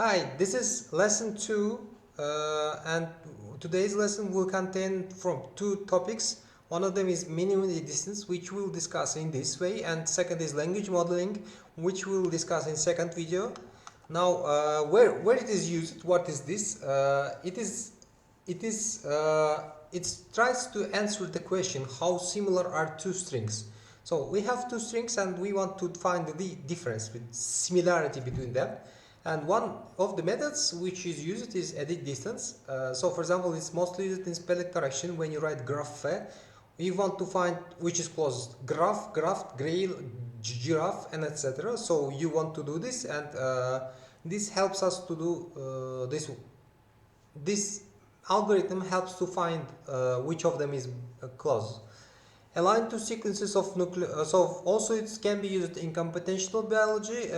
Hi, this is lesson 2 and today's lesson will contain from two topics. One of them is minimum distance, which we'll discuss in this way, and second is language modeling, which we'll discuss in second video. Now, where it is used, what is this? It tries to answer the question how similar are two strings. So we have two strings and we want to find the difference with similarity between them. And one of the methods which is used is edit distance. So for example, it's mostly used in spelling correction when you write graph. You want to find which is closest, graph, grail, giraffe, and etc. So you want to do this, and this helps us to do this algorithm helps to find which of them is close. Align two sequences of nuclear. So also it can be used in computational biology.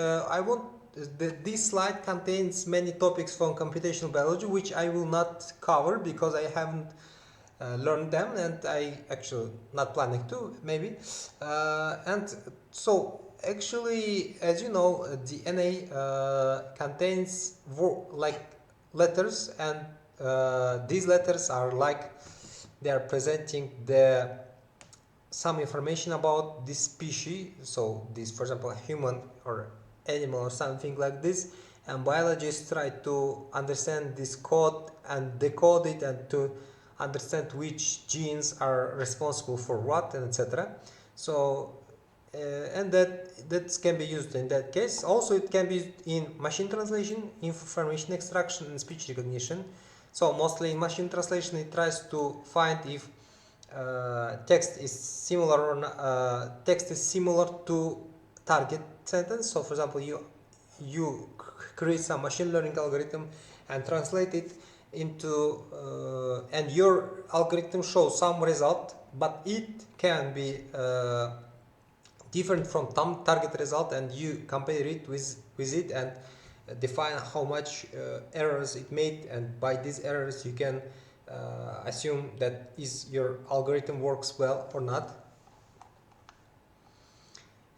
This slide contains many topics from computational biology, which I will not cover because I haven't learned them, and I actually not planning to maybe. And so actually, as you know, DNA contains like letters, and these letters are like they are presenting some information about this species. So this, for example, a human or animal or something like this, and biologists try to understand this code and decode it and to understand which genes are responsible for what and etc. So and that can be used in that case. Also it can be used in machine translation, information extraction, and speech recognition. So mostly in machine translation it tries to find if text is similar or text is similar to target sentence. So for example, you create some machine learning algorithm and translate it into and your algorithm shows some result, but it can be different from target result, and you compare it with it and define how much errors it made, and by these errors you can assume that is your algorithm works well or not.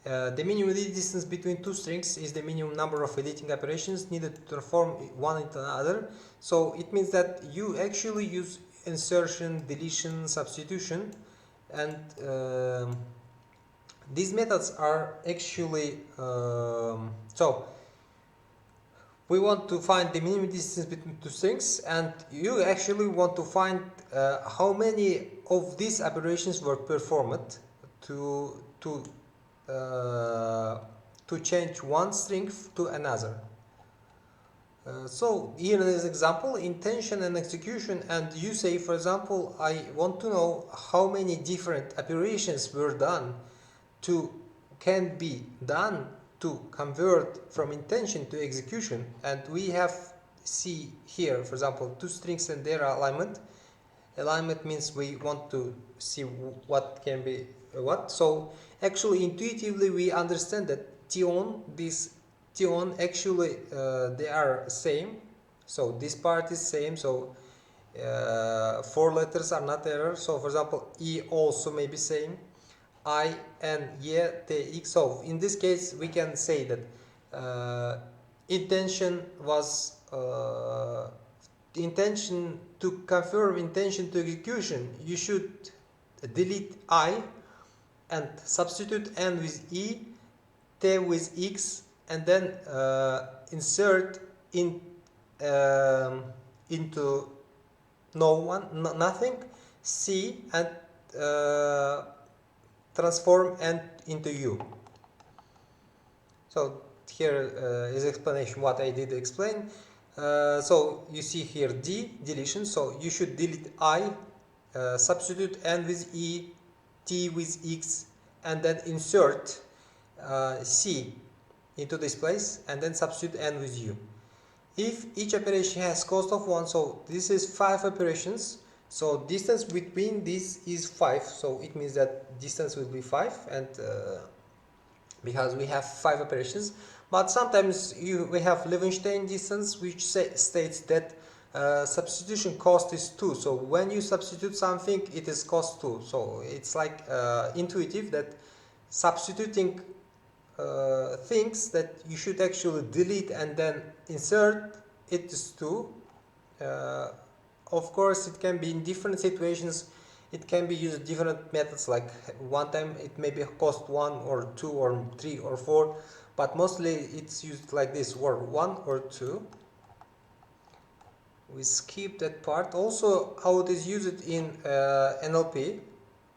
The minimum distance between two strings is the minimum number of editing operations needed to perform one into another. So it means that you actually use insertion, deletion, substitution, and these methods are actually so we want to find the minimum distance between two strings, and you actually want to find how many of these operations were performed to change one string to another. So here is an example, intention and execution, and you say, for example, I want to know how many different operations were done can be done to convert from intention to execution, and we have see here, for example, two strings and their alignment. Alignment means we want to see what can be what. So actually intuitively we understand that tion actually they are same. So this part is same. So four letters are not error. So for example, E also may be same. I, N, Y, T, X. So in this case we can say that intention was intention to confirm intention to execution, you should delete I and substitute N with E, T with X, and then insert into nothing, C, and transform N into U. So here is explanation what I did explain. So you see here deletion, so you should delete I, substitute N with E, T with X, and then insert C into this place, and then substitute N with U. If each operation has cost of 1, so this is 5 operations, so distance between these is 5, so it means that distance will be 5, and because we have 5 operations. But sometimes we have Levenshtein distance, which states that substitution cost is 2. So when you substitute something, it is cost 2. So it's like intuitive that substituting things that you should actually delete and then insert it is 2. Of course, it can be in different situations. It can be used different methods, like one time it may be cost 1 or 2 or 3 or 4, but mostly it's used like this, or 1 or 2. We skip that part. Also, how it is used in NLP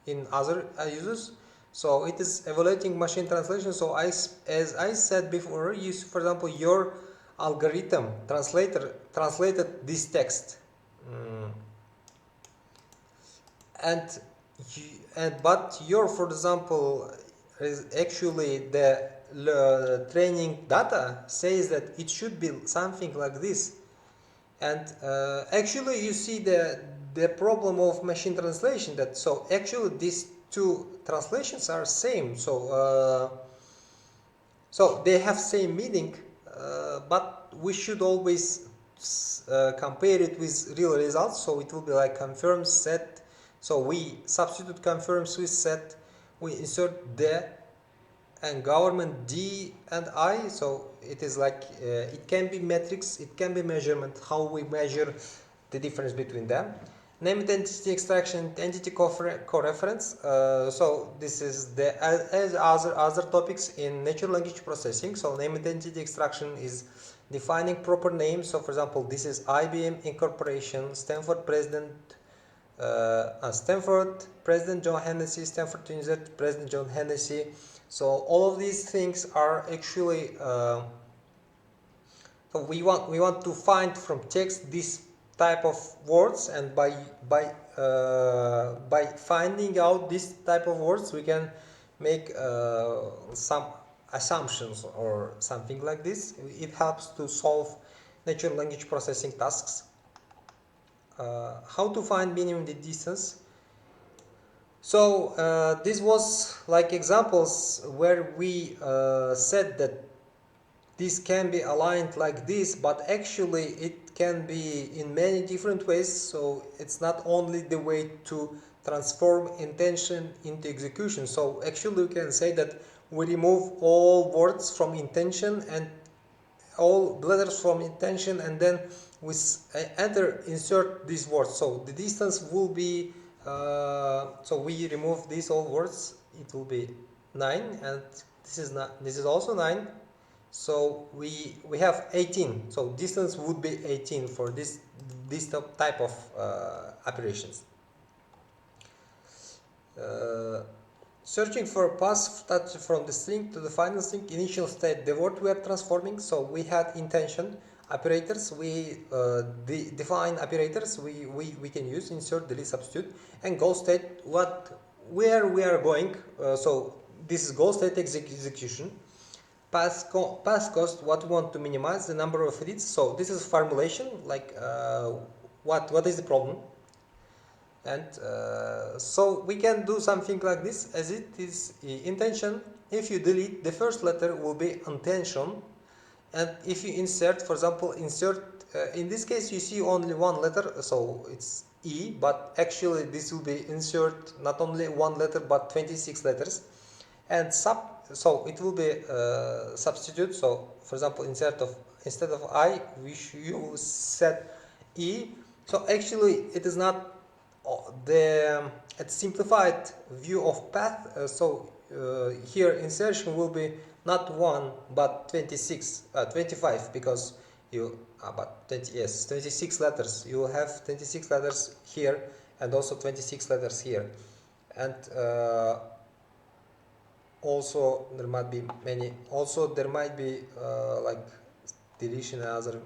in other uses. So it is evaluating machine translation. So as I said before, for example, your algorithm translated this text, and but your, for example, is actually the training data says that it should be something like this. And actually you see the problem of machine translation, that so actually these two translations are same, so they have same meaning, but we should always compare it with real results. So it will be like confirm set, so we substitute confirms with set, we insert the and government D and I. So it is like it can be metrics, it can be measurement, how we measure the difference between them. Named entity extraction, entity coreference. So this is the as other topics in natural language processing. So named entity extraction is defining proper names. So for example, this is IBM Incorporation, Stanford President John Hennessy, Stanford University President John Hennessy. So all of these things are actually so we want to find from text this type of words, and by finding out this type of words we can make some assumptions or something like this. It helps to solve natural language processing tasks. How to find minimum distance. So this was like examples where we said that this can be aligned like this, but actually it can be in many different ways. So it's not only the way to transform intention into execution. So actually we can say that we remove all words from intention and all letters from intention, and then we insert these words. So the distance will be so we remove these all words, it will be 9, and this is also 9. So we have 18. So distance would be 18 for this type of operations. Searching for a path from the string to the final string initial state, the word we are transforming. So we had intention operators, we define operators we can use, insert, delete, substitute, and goal state, where we are going. So this is goal state execution. Path cost, what we want to minimize, the number of reads. So this is formulation, like what is the problem. And so we can do something like this, as it is intention. If you delete, the first letter will be intention, and if you insert, for example, insert, in this case you see only one letter, so it's E, but actually this will be insert not only one letter but 26 letters. And so it will be substitute. So for example, instead of I, you set E. So actually it is not the simplified view of path. Here insertion will be not 1 but 25, because you but 26 letters. You will have 26 letters here and also 26 letters here, and also there might be many. Also there might be like deletion and other.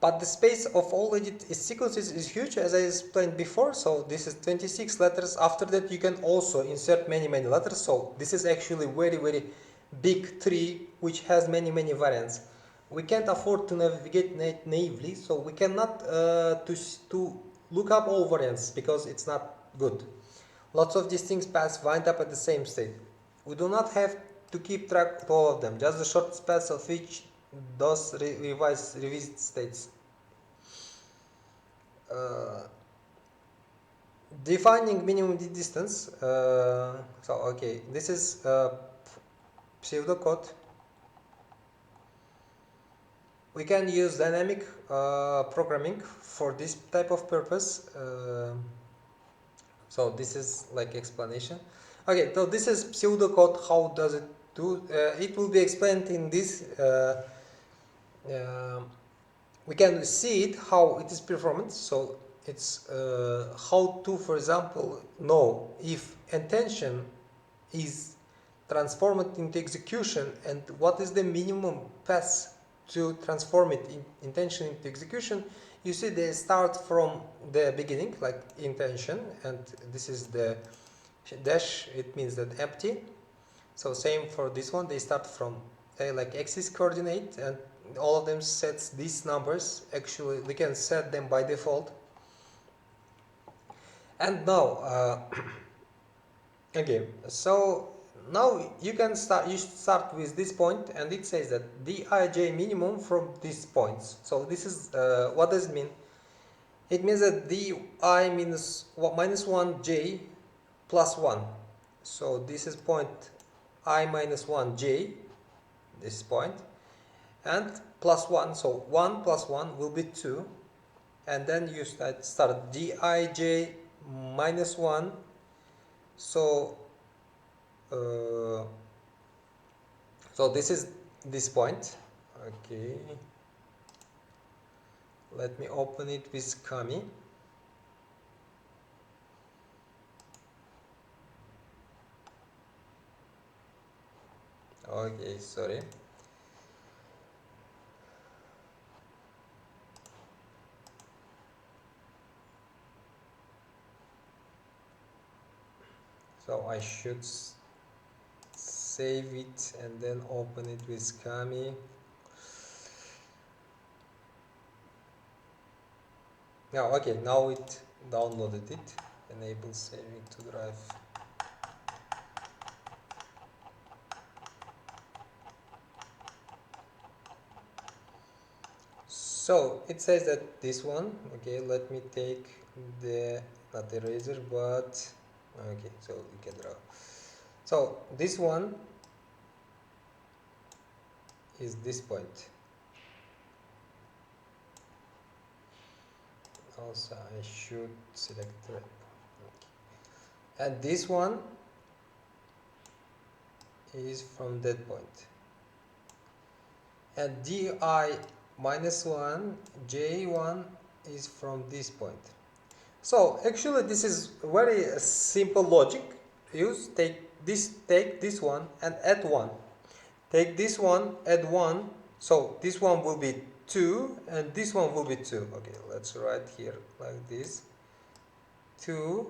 But the space of all edit sequences is huge, as I explained before. So this is 26 letters. After that you can also insert many letters. So this is actually very big tree which has many variants. We can't afford to navigate naively, so we cannot to look up all variants, because it's not good. Lots of these things wind up at the same state. We do not have to keep track of all of them, just the short paths of each those revised states. Defining minimum distance. So okay, this is pseudocode. We can use dynamic programming for this type of purpose. So this is like explanation. Okay, so this is pseudocode. How does it do? It will be explained in this. We can see it how it is performed. So it's how to, for example, know if intention is transformed into execution and what is the minimum path to transform it in intention into execution. You see they start from the beginning like intention, and this is the dash, it means that empty. So same for this one, they start from like axis coordinate, and all of them sets these numbers. Actually we can set them by default. And now okay, so now you start with this point, and it says that dij minimum from these points. So this is what does it mean? It means that di minus 1j plus 1. So this is point I minus 1j, this point, and plus 1. So 1 plus 1 will be 2, and then you start dij minus 1. So so this is this point. Okay, let me open it with Kami. Okay, sorry. So I should save it and then open it with Kami. Now, okay, now it downloaded it. Enable saving to drive. So it says that this one, okay, let me take the, not eraser, but okay, so you can draw. So this one is this point. Also I should select the red. Okay. And this one is from that point. And di minus 1 j1 is from this point. So actually this is very simple logic. Take this one and add 1. Take this one, add 1. So this one will be 2 and this one will be 2. Okay, let's write here like this. 2.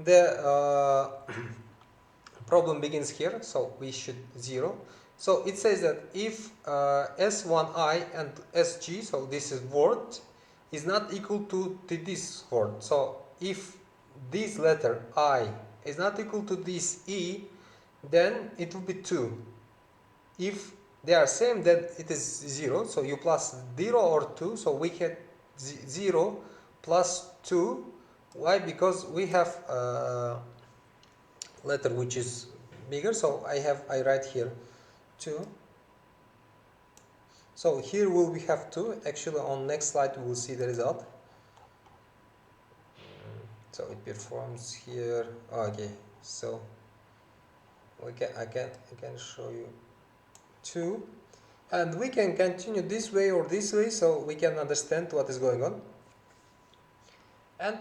The problem begins here, so we should 0. So it says that if S1I and SG, so this is word, is not equal to this word. So if this letter I is not equal to this E, then it will be 2. If they are same, then it is 0. So you plus 0 or 2. So we get 0 plus 2. Why? Because we have a letter which is bigger. So I write here 2. So here we have 2. Actually on next slide we will see the result. So it performs here. Okay, so I can show you 2, and we can continue this way or this way, so we can understand what is going on. And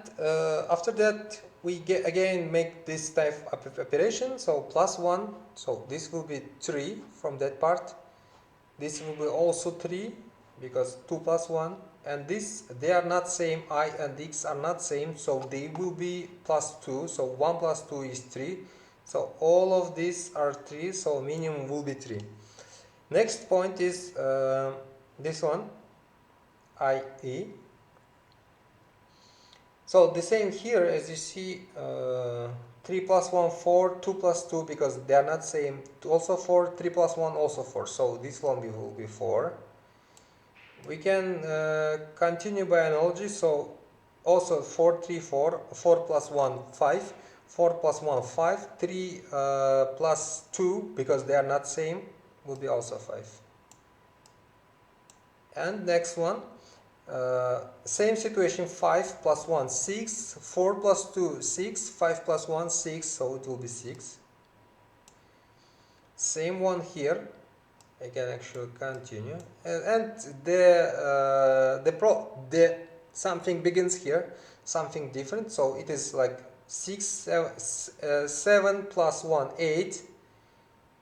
after that we again make this type of operation. So plus 1, so this will be 3 from that part. This will be also 3 because 2 plus 1, and this, they are not same, I and X are not same, so they will be plus 2. So 1 plus 2 is 3. So all of these are 3, so minimum will be 3. Next point is this one, IE. So the same here, as you see, 3 plus 1, 4, 2 plus 2, because they are not same, also 4, 3 plus 1, also 4. So this one will be 4. We can continue by analogy, so also 4, 3, 4, 4 plus 1, 5. 4 plus 1 5, 3 plus 2, because they are not same, will be also 5. And next one, same situation, 5 plus 1 6, 4 plus 2 6, 5 plus 1 6, so it will be 6. Same one here, I can actually continue, and the something begins here, something different, so it is like 7 plus 1 8.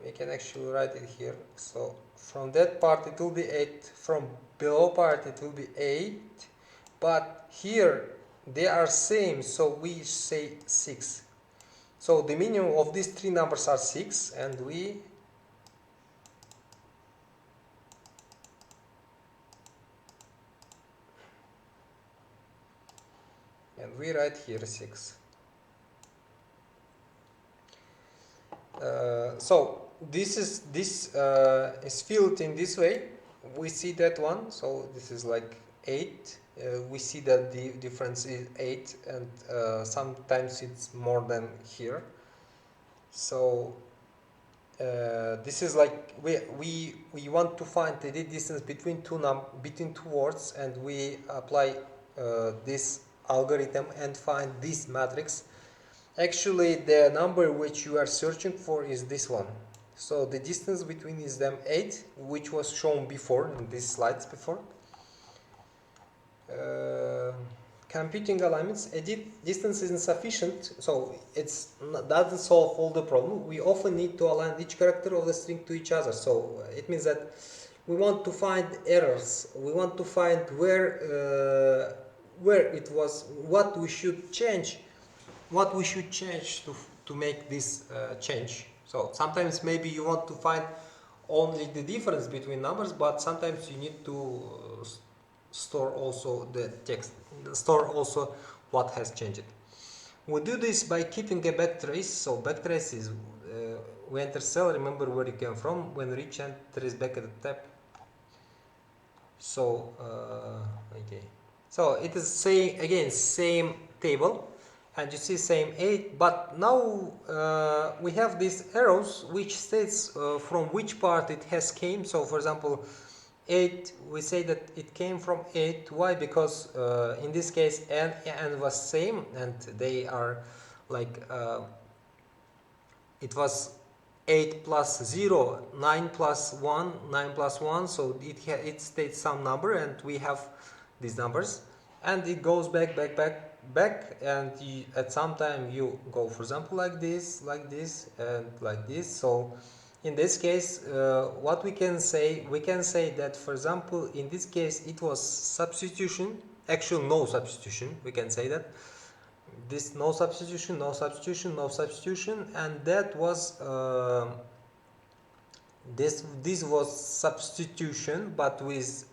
We can actually write it here, so from that part it will be 8, from below part it will be 8, but here they are same, so we say 6. So the minimum of these three numbers are 6, and we write here 6. So this is filled in this way. We see that one, so this is like 8. We see that the difference is 8, and sometimes it's more than here. So this is like we want to find the distance between two words, and we apply this algorithm and find this matrix. Actually, the number which you are searching for is this one. So the distance between is them 8, which was shown before in these slides before. Computing alignments, distance isn't sufficient, so it doesn't solve all the problem. We often need to align each character of the string to each other. So it means that we want to find errors. We want to find where it was, what we should change to make this change. So sometimes maybe you want to find only the difference between numbers, but sometimes you need to store also the text, store also what has changed. We do this by keeping a backtrace. So backtrace is we enter cell, remember where you came from, when reach enter is back at the tab. So okay, so it is same table, and you see same 8, but now we have these arrows which states from which part it has came. So for example 8, we say that it came from 8. Why? Because in this case n was same, and they are like it was 8 plus 0, 9 plus 1, 9 plus 1, so it states some number, and we have these numbers, and it goes back, and at some time you go, for example, like this, and like this. So in this case, what we can say that, for example, in this case it was substitution, actually no substitution, we can say that this no substitution, and that was this was substitution, but with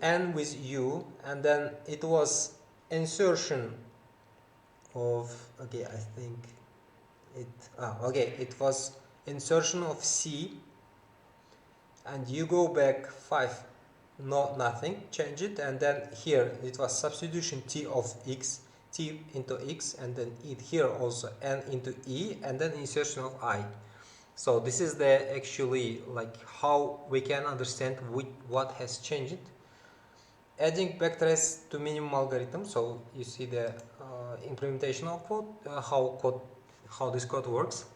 n with u, and then it was insertion of, okay, I think it was insertion of c, and you go back 5, nothing, change it, and then here it was substitution t of x, t into x, and then it here also n into e, and then insertion of I. So this is the actually like how we can understand what has changed. Adding backtrace to minimum algorithm. So you see the implementation of code, how this code works.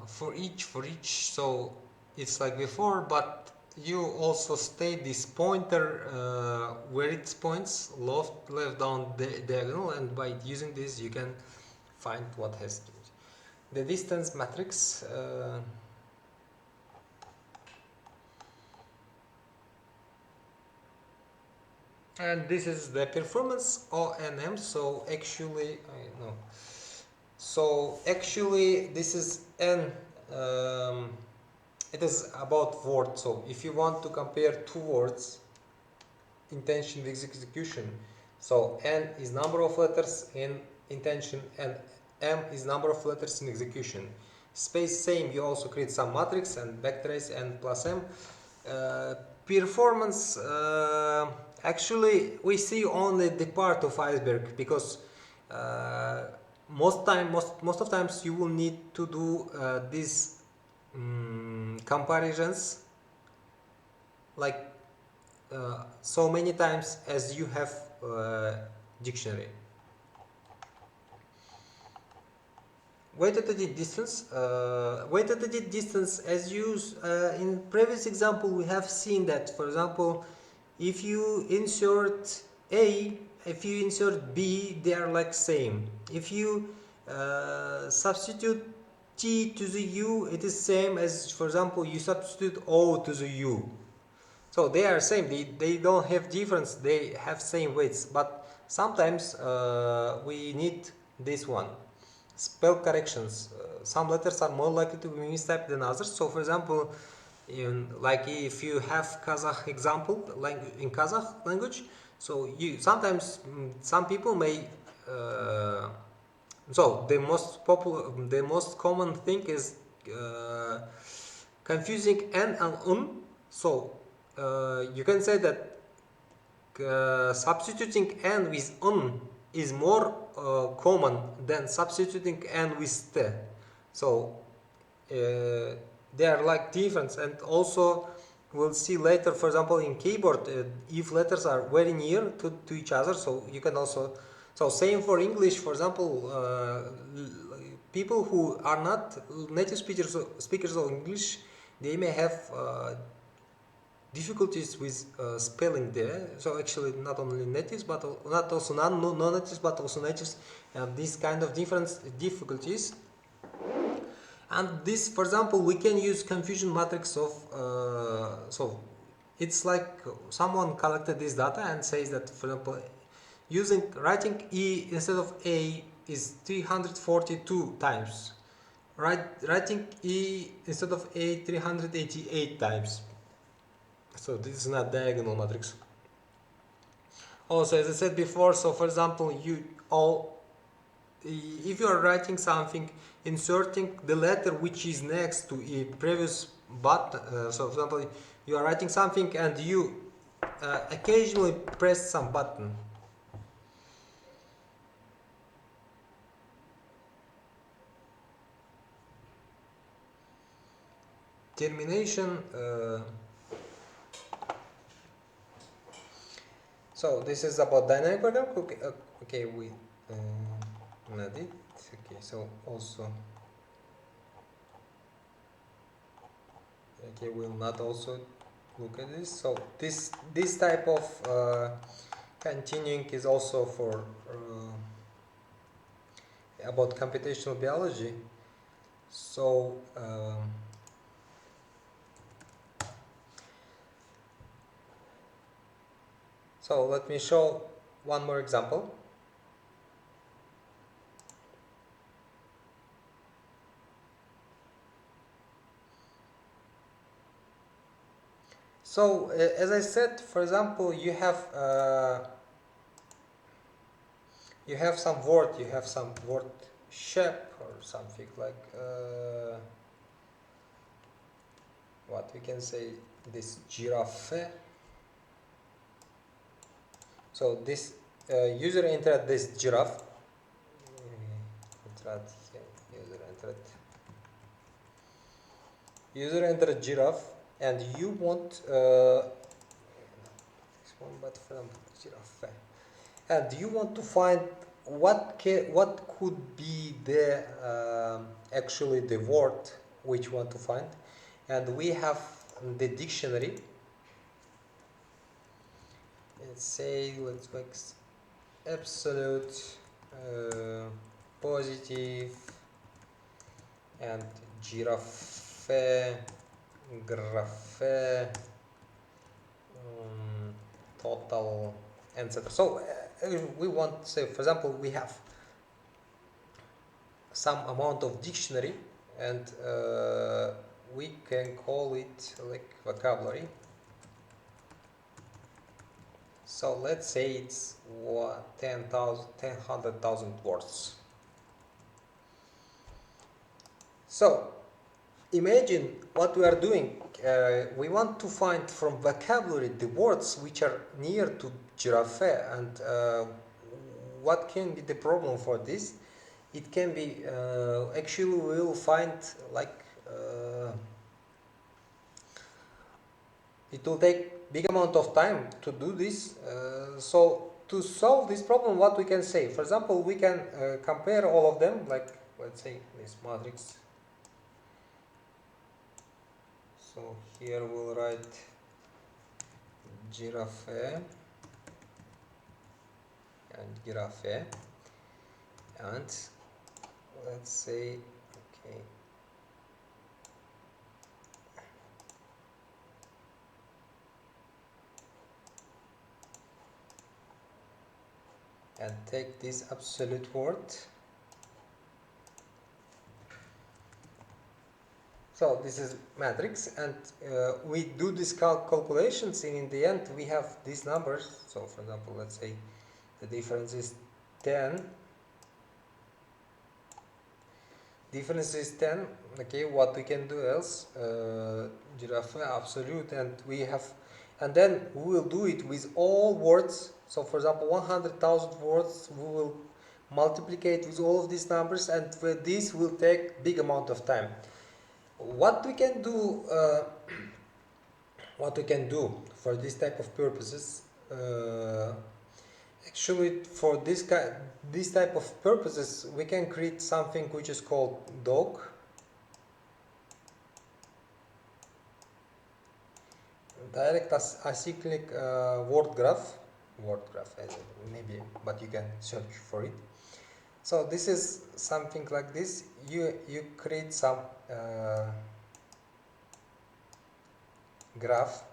For each, so it's like before, but you also state this pointer where it points, left, down, diagonal, and by using this you can find what has changed. The distance matrix. And this is the performance ONM. So actually, So actually, this is n. It is about word. So if you want to compare two words, intention with execution. So n is number of letters in intention, and m is number of letters in execution. Space same. You also create some matrix and backtrace n plus m. performance, actually we see only the part of iceberg, because most of times you will need to do these comparisons like so many times as you have dictionary. Weighted distance, as used in previous example, we have seen that, for example, if you insert A, if you insert B, they are like same. If you substitute T to the U, it is same as, for example, you substitute O to the U. So they are same, they don't have difference, they have same weights, but sometimes we need this one. Spell corrections. Some letters are more likely to be mistyped than others. So, for example, like if you have Kazakh example in Kazakh language, so you sometimes some people may. So the most common thing is confusing n and un. So you can say that substituting n with un is more common than substituting n with t. So they are like different, and also we'll see later, for example, in keyboard, if letters are very near to each other, so you can also, so same for English, for example, people who are not native speakers of English, they may have difficulties with spelling there. So actually not only natives, but not also non-natives, but also natives have these kind of different difficulties. And this, for example, we can use confusion matrix of so it's like someone collected this data and says that, for example, writing E instead of A is 342 times, writing E instead of A 388 times. So this is not diagonal matrix. Also, as I said before, so for example, if you are writing something, inserting the letter which is next to a previous button, so for example, you are writing something and you occasionally press some button. Termination. So this is about dynamic program. Okay, we not it. Okay, so also. Okay, we'll not also look at this. So this type of continuing is also for about computational biology. So so let me show one more example. So as I said, for example, you have some word shape or something like what we can say, this giraffe. So this user entered this giraffe. User entered giraffe, and you want this one, but from giraffe, and you want to find what could be the actually the word which you want to find, and we have the dictionary. Let's make absolute, positive, and giraffe, graph, total, etc. So we want to say, for example, we have some amount of dictionary, and we can call it like vocabulary. So let's say it's 100,000 words. So imagine what we are doing. we want to find from vocabulary the words which are near to giraffe, and what can be the problem for this? It can be actually we will find like it will take big amount of time to do this. So to solve this problem, what we can say? For example, we can compare all of them. Like let's say this matrix. So here we'll write giraffe and giraffe, and let's say okay. And take this absolute word. So this is matrix, and we do these calculations, and in the end we have these numbers. So for example, let's say the difference is 10. Difference is 10. Okay, what we can do else? Giraffe absolute, and we have, and then we will do it with all words. So for example, 100,000 words, we will multiplicate with all of these numbers, and this will take big amount of time. What we can do, for this type of purposes, actually for this type of purposes, we can create something which is called DOG. Direct acyclic word graph, maybe, but you can search for it. So this is something like this. You create some graph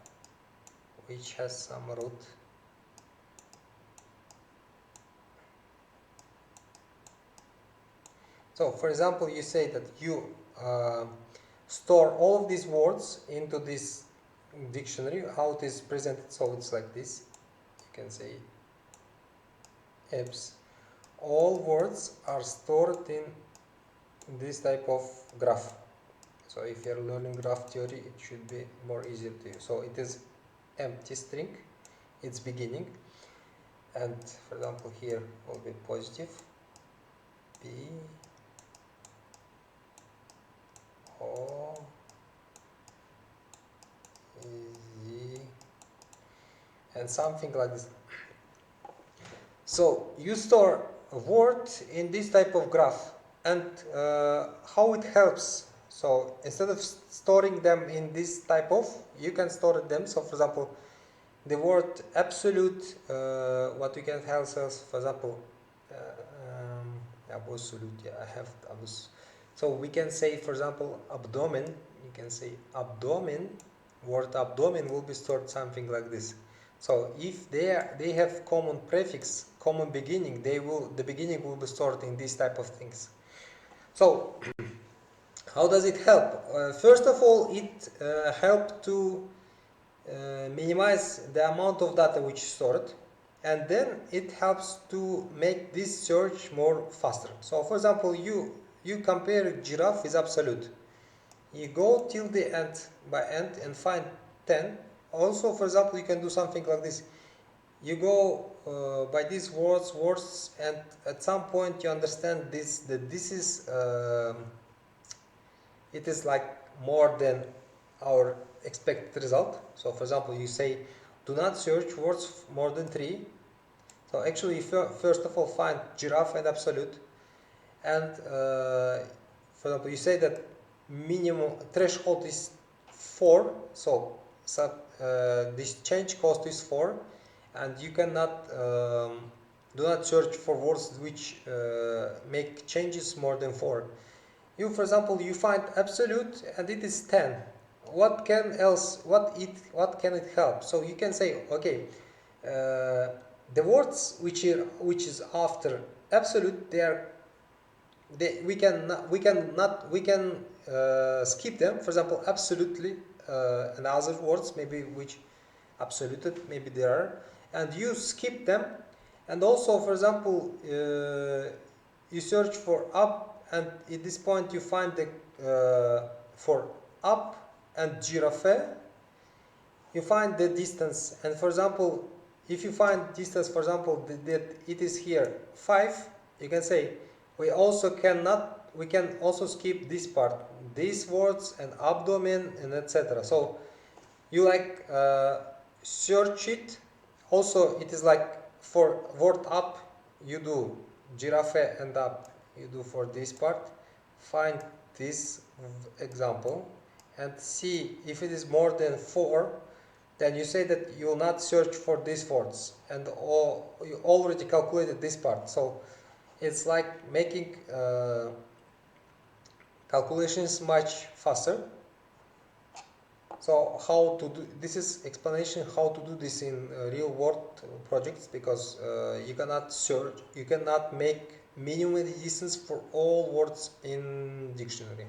which has some root. So for example, you say that you store all of these words into this dictionary. How it is presented, so it's like this. You can say EBS. All words are stored in this type of graph. So if you're learning graph theory, it should be more easier to you. So it is empty string, its beginning, and for example here will be positive P O Z and something like this. So you store a word in this type of graph, and how it helps. So instead of storing them in this type of, you can store them. So for example, the word absolute, what we can help us, for example, absolute, yeah, I have abus. So we can say, for example, abdomen. You can say abdomen. Word abdomen will be stored something like this. So if they have common prefix, common beginning, the beginning will be stored in this type of things. So how does it help? First of all, it helps to minimize the amount of data which is stored, and then it helps to make this search more faster. So for example, you compare giraffe with absolute. You go till the end by end and find 10. Also, for example, you can do something like this. You go by these words, and at some point you understand that this is it is like more than our expected result. So for example, you say do not search words more than 3. So actually first of all find giraffe and absolute, and for example you say that minimum threshold is 4, so this change cost is 4, and you cannot do not search for words which make changes more than 4. You, for example, you find absolute and it is 10. What can can it help? So you can say, okay, the words which is after absolute, we can skip them. For example, absolutely, and other words maybe which absoluted, maybe there are, and you skip them. And also, for example, you search for up, and at this point you find the for up and giraffe, you find the distance. And for example, if you find distance, for example, that it is here 5, you can say we can also skip this part, these words and abdomen and etc. So you like search it. Also, it is like for word up, you do giraffe and up, you do for this part. Find this example and see if it is more than 4, then you say that you will not search for these words, and you already calculated this part. So it's like making calculations much faster. So how to do this is explanation how to do this in real world projects, because you cannot search, you cannot make minimum distance for all words in dictionary.